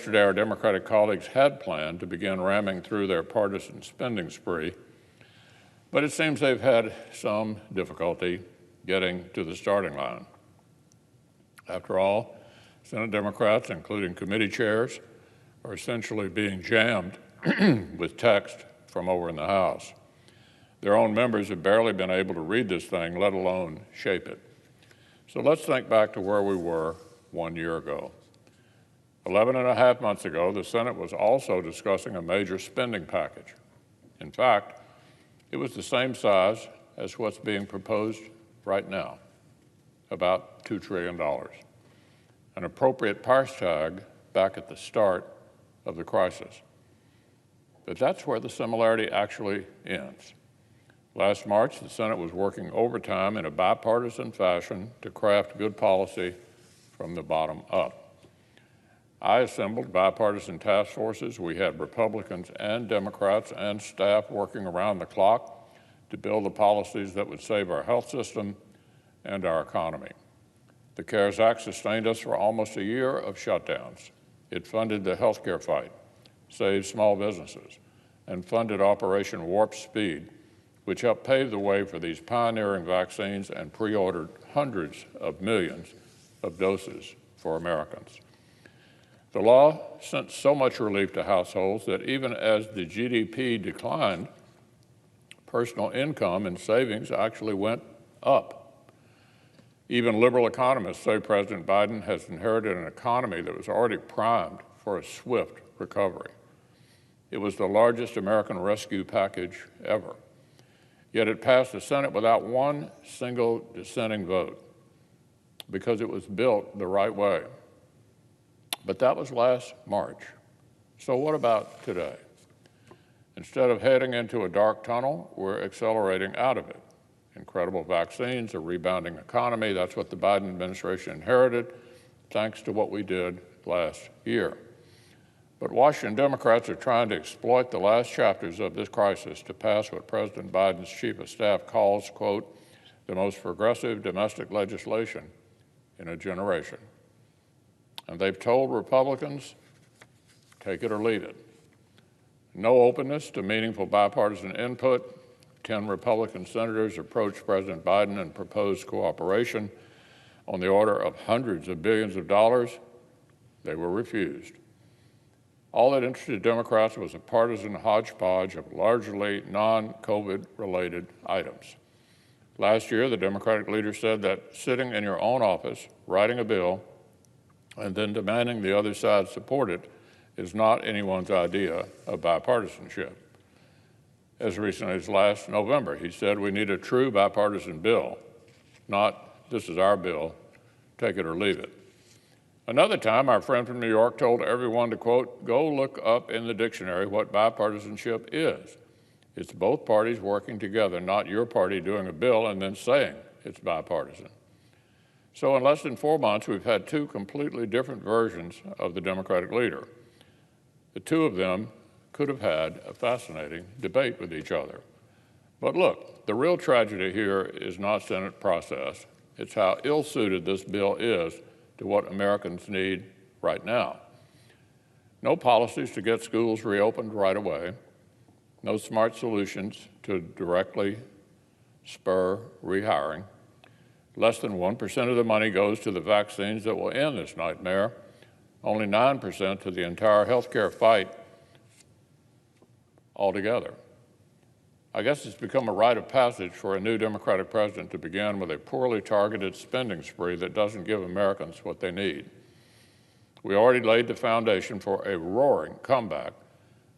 Yesterday, our Democratic colleagues had planned to begin ramming through their partisan spending spree, but it seems they've had some difficulty getting to the starting line. After all, Senate Democrats, including committee chairs, are essentially being jammed with text from over in the House. Their own members have barely been able to read this thing, let alone shape it. So let's think back to where we were 1 year ago. 11 and a half months ago, the Senate was also discussing a major spending package. In fact, it was the same size as what's being proposed right now, about $2 trillion, an appropriate price tag back at the start of the crisis. But that's where the similarity actually ends. Last March, the Senate was working overtime in a bipartisan fashion to craft good policy from the bottom up. I assembled bipartisan task forces. We had Republicans and Democrats and staff working around the clock to build the policies that would save our health system and our economy. The CARES Act sustained us for almost a year of shutdowns. It funded the healthcare fight, saved small businesses, and funded Operation Warp Speed, which helped pave the way for these pioneering vaccines and pre-ordered hundreds of millions of doses for Americans. The law sent so much relief to households that even as the GDP declined, personal income and savings actually went up. Even liberal economists say President Biden has inherited an economy that was already primed for a swift recovery. It was the largest American rescue package ever. Yet it passed the Senate without one single dissenting vote because it was built the right way. But that was last March. So what about today? Instead of heading into a dark tunnel, we're accelerating out of it. Incredible vaccines, a rebounding economy, that's what the Biden administration inherited, thanks to what we did last year. But Washington Democrats are trying to exploit the last chapters of this crisis to pass what President Biden's chief of staff calls, quote, the most progressive domestic legislation in a generation. And they've told Republicans, take it or leave it. No openness to meaningful bipartisan input. 10 Republican senators approached President Biden and proposed cooperation on the order of hundreds of billions of dollars. They were refused. All that interested Democrats was a partisan hodgepodge of largely non-COVID related items. Last year, the Democratic leader said that sitting in your own office, writing a bill, and then demanding the other side support it is not anyone's idea of bipartisanship. As recently as last November, he said we need a true bipartisan bill, not this is our bill, take it or leave it. Another time, our friend from New York told everyone to, quote, go look up in the dictionary what bipartisanship is. It's both parties working together, not your party doing a bill and then saying it's bipartisan. So in less than 4 months, we've had two completely different versions of the Democratic leader. The two of them could have had a fascinating debate with each other. But look, the real tragedy here is not Senate process. It's how ill-suited this bill is to what Americans need right now. No policies to get schools reopened right away. No smart solutions to directly spur rehiring. Less than 1% of the money goes to the vaccines that will end this nightmare. Only 9% to the entire healthcare fight altogether. I guess it's become a rite of passage for a new Democratic president to begin with a poorly targeted spending spree that doesn't give Americans what they need. We already laid the foundation for a roaring comeback.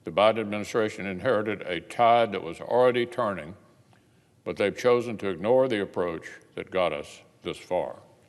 The Biden administration inherited a tide that was already turning, but they've chosen to ignore the approach that got us this far.